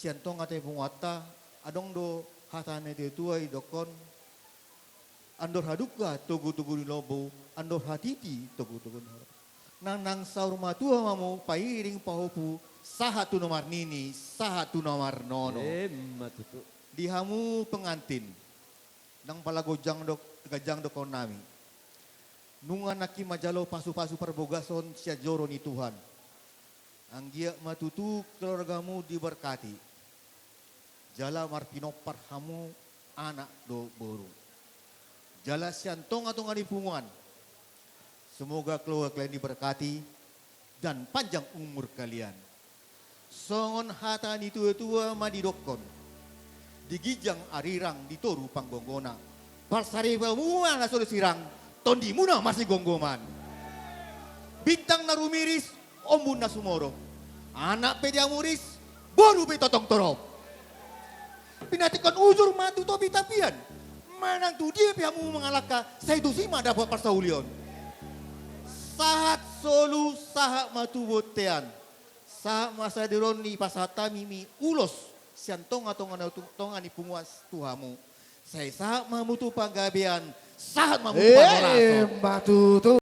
siantong ate pungwata, adong do hatane de tuay dokon, andor haduka tugu-tugu di lobo, andor hatiti tugu-tugu di lobo. Nang saur matua mamu pairing pahopu, sahatu nomor nini, sahatu nomor nono. Matutu. Dihamu pengantin, nang palagojang dok, gajang dokon nami. Nungan naki majalo pasu-pasu perbogason sia joro ni Tuhan. Anggia matutu keluargamu diberkati. Jala marpinopar hamu anak do boru. Jala siantong atong adipungan. Semoga keluarga kalian diberkati dan panjang umur kalian. Songon hata ni tua-tua madidokon. Digijang arirang ditoru panggonggona. Parsari pemua na sirang. Tondi muna masih gonggoman. Bintang narumiris, ombun na sumoro. Anak pediamuris, baru betotong torop. Pinatikan ujur matu topi tapian. Manang tu dia pihamu mengalahkan, saya itu sima dapat persaulion. Sahat solu sahat matu botean. Sahat masa dironi pasata mimi ulos. Siantong atau tongan ipunguas tuhamu. Saya sahat mamutu panggabean. Sahat mamutu panggoraso. Batu tuh.